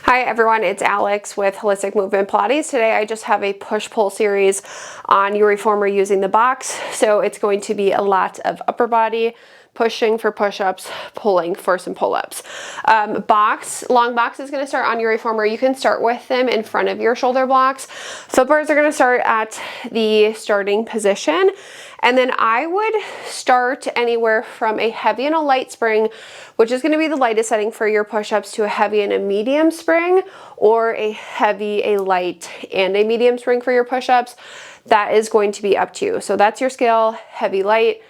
Hi everyone, it's Alex with Holistic Movement Pilates. Today I just have a push-pull series on your reformer using the box. So it's going to be a lot of upper body, pushing for push-ups, pulling for some pull-ups. Long box is going to start on your reformer. You can start with them in front of your shoulder blocks. Foot bars are going to start at the starting position. And then I would start anywhere from a heavy and a light spring, which is going to be the lightest setting for your push-ups, to a heavy and a medium spring, or a heavy, a light, and a medium spring for your push-ups. That is going to be up to you. So that's your scale: heavy, light,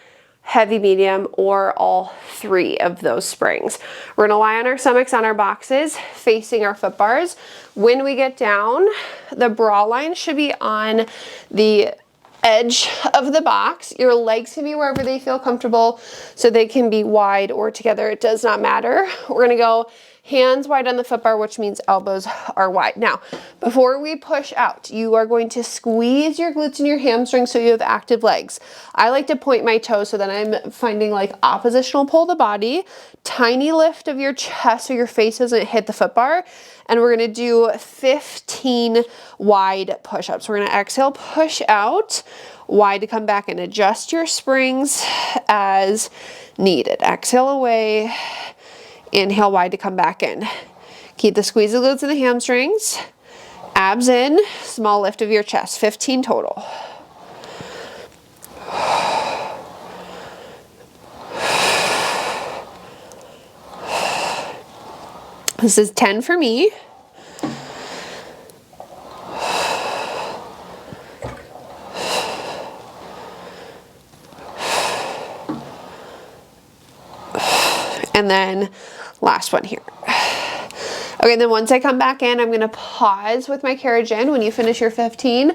heavy, medium, or all three of those springs. We're going to lie on our stomachs on our boxes facing our foot bars. When we get down, the bra line should be on the edge of the box. Your legs can be wherever they feel comfortable, so they can be wide or together. It does not matter. We're going to go hands wide on the foot bar, which means elbows are wide. Now, before we push out, you are going to squeeze your glutes and your hamstrings so you have active legs. I like to point my toes so that I'm finding like oppositional pull the body. Tiny lift of your chest so your face doesn't hit the foot bar. And we're going to do 15 wide push-ups. We're going to exhale, push out, wide to come back, and adjust your springs as needed. Exhale away, inhale wide to come back in. Keep the squeeze of glutes and the hamstrings. Abs in, small lift of your chest, 15 total. This is 10 for me. And then last one here. Okay, then once I come back in, I'm going to pause with my carriage in. When you finish your 15,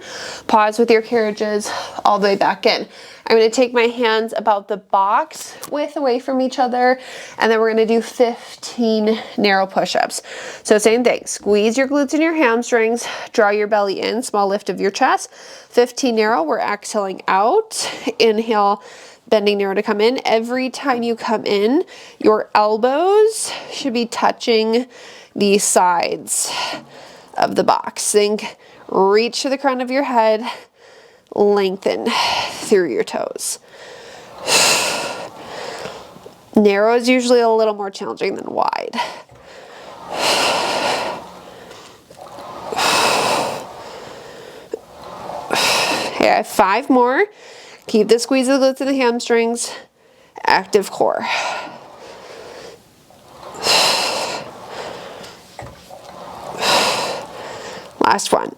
pause with your carriages all the way back in. I'm going to take my hands about the box width away from each other, and then we're going to do 15 narrow push-ups. So same thing, squeeze your glutes and your hamstrings, draw your belly in, small lift of your chest, 15 narrow. We're exhaling out, inhale, bending narrow to come in. Every time you come in, your elbows should be touching the sides of the box. Think, reach to the crown of your head, lengthen through your toes. Narrow is usually a little more challenging than wide. Okay, I have 5 more. Keep the squeeze of the glutes and the hamstrings. Active core. Last one.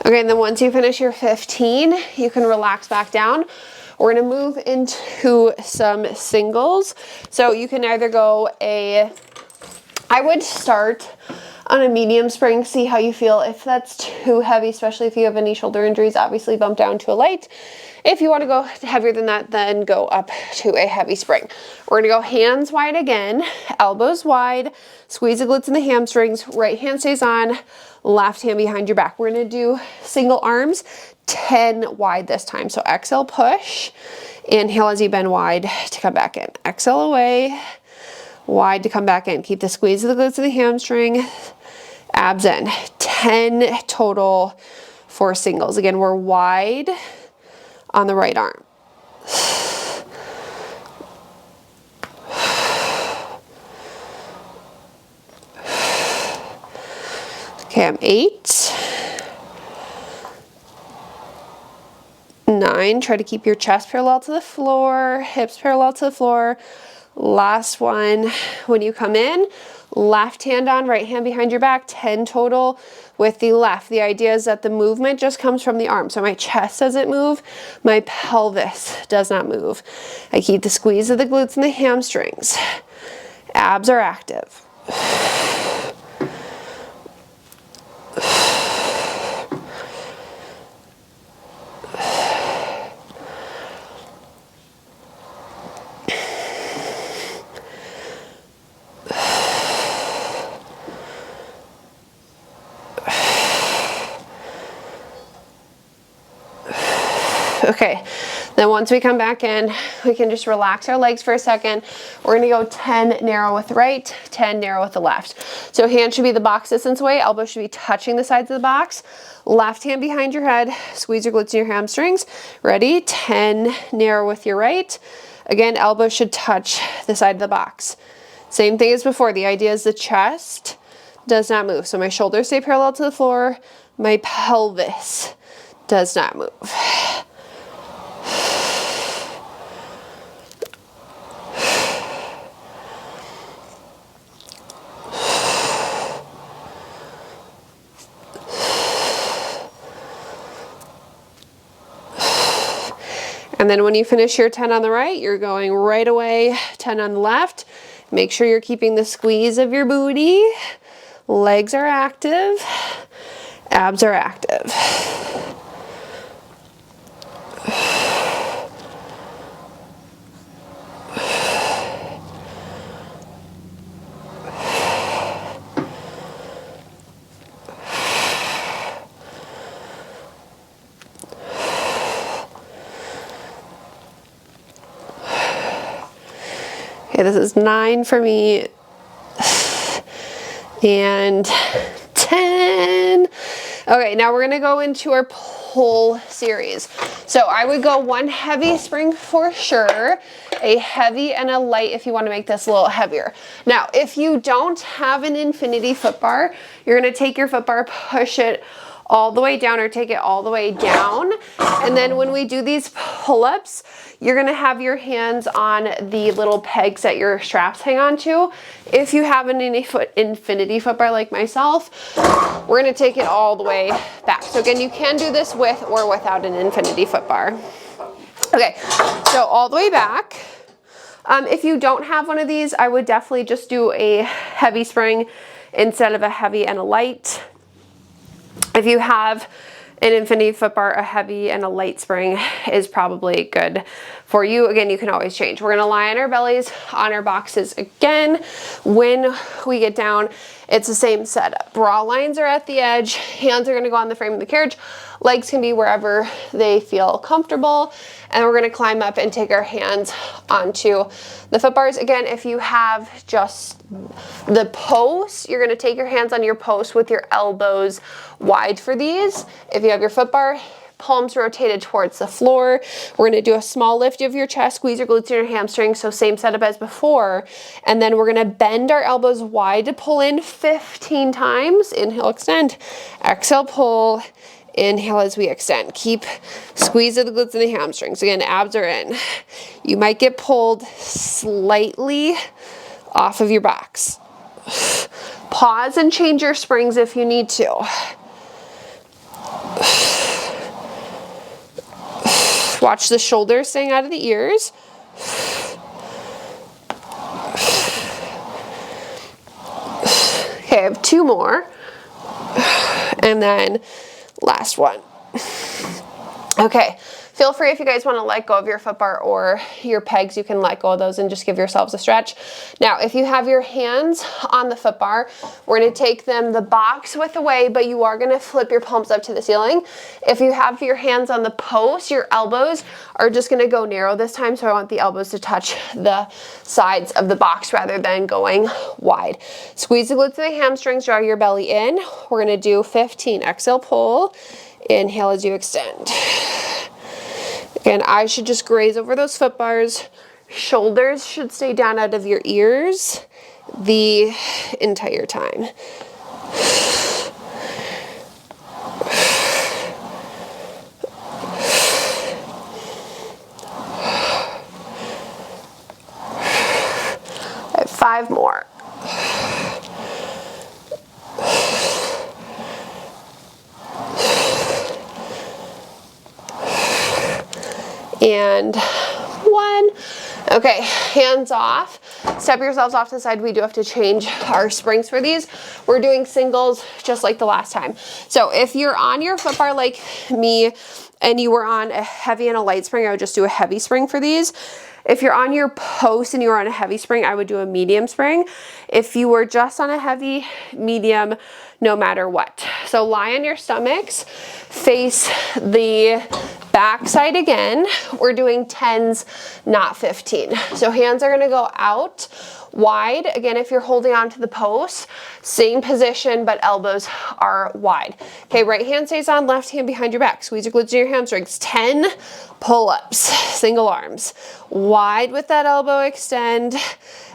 Okay, and then once you finish your 15, you can relax back down. We're going to move into some singles. So you can either go I would start on a medium spring, see how you feel. If that's too heavy, especially if you have any shoulder injuries, obviously bump down to a light. If you want to go heavier than that, then go up to a heavy spring. We're going to go hands wide again, elbows wide, squeeze the glutes and the hamstrings. Right hand stays on, left hand behind your back. We're going to do single arms, 10 wide this time. So exhale, push, inhale as you bend wide to come back in. Exhale away, wide to come back in. Keep the squeeze of the glutes and the hamstring. Abs in. 10 total for singles. Again, we're wide on the right arm. Okay, I'm 8. 9. Try to keep your chest parallel to the floor, hips parallel to the floor. Last one. When you come in, left hand on, right hand behind your back, 10 total with the left. The idea is that the movement just comes from the arm. So my chest doesn't move, my pelvis does not move. I keep the squeeze of the glutes and the hamstrings. Abs are active. Okay, then once we come back in, we can just relax our legs for a second. We're gonna go 10 narrow with the right, 10 narrow with the left. So hand should be the box distance away, elbow should be touching the sides of the box. Left hand behind your head, squeeze your glutes and your hamstrings. Ready? 10 narrow with your right. Again, elbow should touch the side of the box. Same thing as before, the idea is the chest does not move. So my shoulders stay parallel to the floor, my pelvis does not move. And then when you finish your 10 on the right, you're going right away, 10 on the left. Make sure you're keeping the squeeze of your booty. Legs are active, abs are active. Okay, this is 9 for me. And 10. Okay, now we're gonna go into our pull series. So I would go one heavy spring for sure, a heavy and a light if you want to make this a little heavier. Now, if you don't have an infinity foot bar, you're gonna take your foot bar, push it all the way down or take it all the way down. And then when we do these pull-ups, you're gonna have your hands on the little pegs that your straps hang on to. If you have an infinity foot bar like myself, we're gonna take it all the way back. So again, you can do this with or without an infinity foot bar. Okay, so all the way back. If you don't have one of these, I would definitely just do a heavy spring instead of a heavy and a light. If you have an infinity foot bar, a heavy and a light spring is probably good for you. Again, you can always change. We're gonna lie on our bellies, on our boxes again. When we get down, it's the same setup. Bra lines are at the edge, hands are gonna go on the frame of the carriage, legs can be wherever they feel comfortable, and we're gonna climb up and take our hands onto the foot bars. Again, if you have just the post, you're gonna take your hands on your post with your elbows wide for these. If you have your foot bar, palms rotated towards the floor. We're gonna do a small lift of your chest, squeeze your glutes and your hamstrings, so same setup as before. And then we're gonna bend our elbows wide to pull in 15 times. Inhale, extend. Exhale, pull. Inhale as we extend. Keep squeeze of the glutes and the hamstrings. Again, abs are in. You might get pulled slightly off of your box. Pause and change your springs if you need to. Watch the shoulders staying out of the ears. Okay, I have 2 more. And then last one. Okay, feel free if you guys want to let go of your foot bar or your pegs, you can let go of those and just give yourselves a stretch. Now, if you have your hands on the foot bar, we're going to take them the box width away, but you are going to flip your palms up to the ceiling. If you have your hands on the post, your elbows are just going to go narrow this time, so I want the elbows to touch the sides of the box rather than going wide. Squeeze the glutes to the hamstrings, draw your belly in. We're going to do 15. Exhale, pull. Inhale as you extend. Again, eyes should just graze over those foot bars. Shoulders should stay down out of your ears the entire time. I have 5 more. And 1. Okay, hands off. Step yourselves off to the side. We do have to change our springs for these. We're doing singles just like the last time. So if you're on your foot bar like me and you were on a heavy and a light spring, I would just do a heavy spring for these. If you're on your post and you were on a heavy spring, I would do a medium spring. If you were just on a heavy, medium, no matter what. So lie on your stomachs, face the Back side again, we're doing 10s, not 15. So hands are gonna go out wide. Again, if you're holding on to the post, same position, but elbows are wide. Okay, right hand stays on, left hand behind your back. Squeeze your glutes and your hamstrings. 10 pull-ups, single arms. Wide with that elbow extend.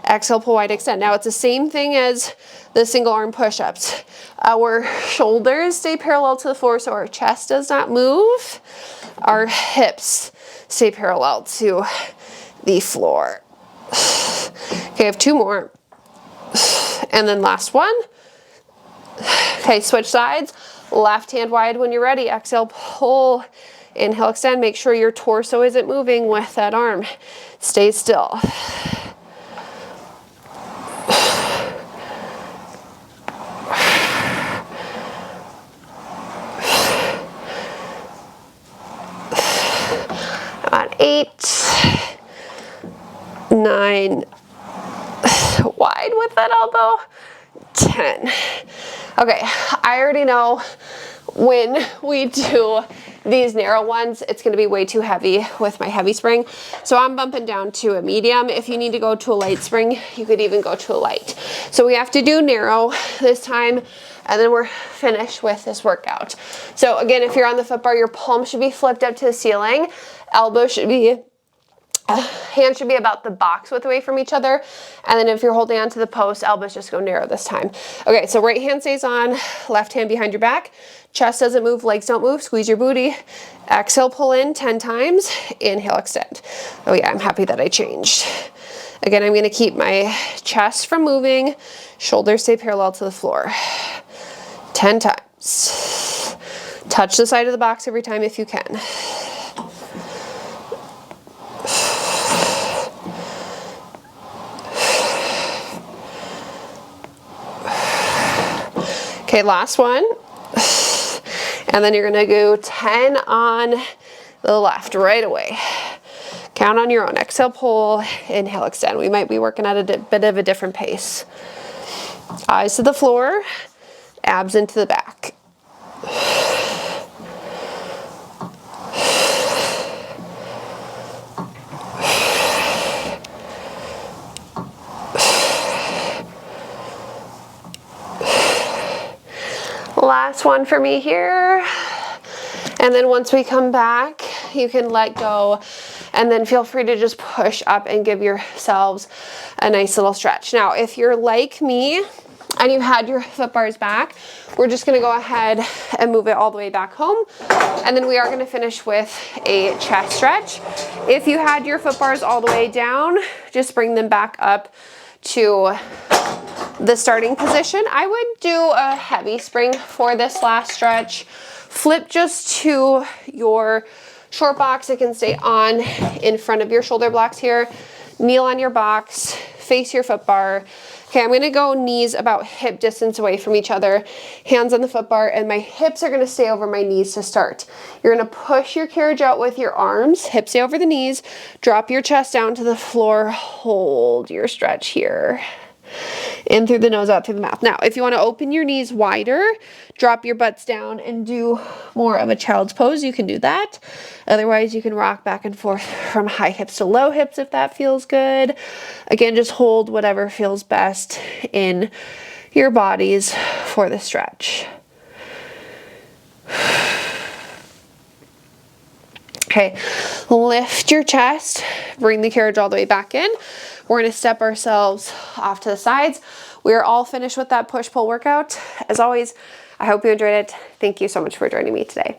Exhale, pull wide, extend. Now it's the same thing as the single arm push-ups. Our shoulders stay parallel to the floor so our chest does not move. Our hips stay parallel to the floor. Okay, I have 2 more. And then last one. Okay, switch sides. Left hand wide when you're ready. Exhale, pull. Inhale, extend. Make sure your torso isn't moving with that arm. Stay still. About 8, 9, wide with that elbow, 10. Okay, I already know when we do these narrow ones, it's gonna be way too heavy with my heavy spring. So I'm bumping down to a medium. If you need to go to a light spring, you could even go to a light. So we have to do narrow this time, and then we're finished with this workout. So again, if you're on the foot bar, your palm should be flipped up to the ceiling. Elbow should be, hands should be about the box width away from each other. And then if you're holding onto the post, elbows just go narrow this time. Okay, so right hand stays on, left hand behind your back. Chest doesn't move, legs don't move. Squeeze your booty. Exhale, pull in 10 times. Inhale, extend. Oh yeah, I'm happy that I changed. Again, I'm gonna keep my chest from moving. Shoulders stay parallel to the floor. 10 times. Touch the side of the box every time if you can. Okay, last one. And then you're gonna go 10 on the left right away. Count on your own. Exhale, pull, inhale, extend. We might be working at a bit of a different pace. Eyes to the floor, abs into the back. Last one for me here. And then once we come back, you can let go and then feel free to just push up and give yourselves a nice little stretch. Now, if you're like me and you had your foot bars back, we're just gonna go ahead and move it all the way back home. And then we are gonna finish with a chest stretch. If you had your foot bars all the way down, just bring them back up to the starting position. I would do a heavy spring for this last stretch. Flip just to your short box. It can stay on in front of your shoulder blocks here. Kneel on your box, face your foot bar. Okay, I'm gonna go knees about hip distance away from each other, hands on the foot bar, and my hips are gonna stay over my knees to start. You're gonna push your carriage out with your arms, hips stay over the knees, drop your chest down to the floor, hold your stretch here. In through the nose, out through the mouth. Now, if you want to open your knees wider, drop your butts down and do more of a child's pose, you can do that. Otherwise, you can rock back and forth from high hips to low hips if that feels good. Again, just hold whatever feels best in your bodies for the stretch. Okay, lift your chest, bring the carriage all the way back in. We're gonna step ourselves off to the sides. We are all finished with that push-pull workout. As always, I hope you enjoyed it. Thank you so much for joining me today.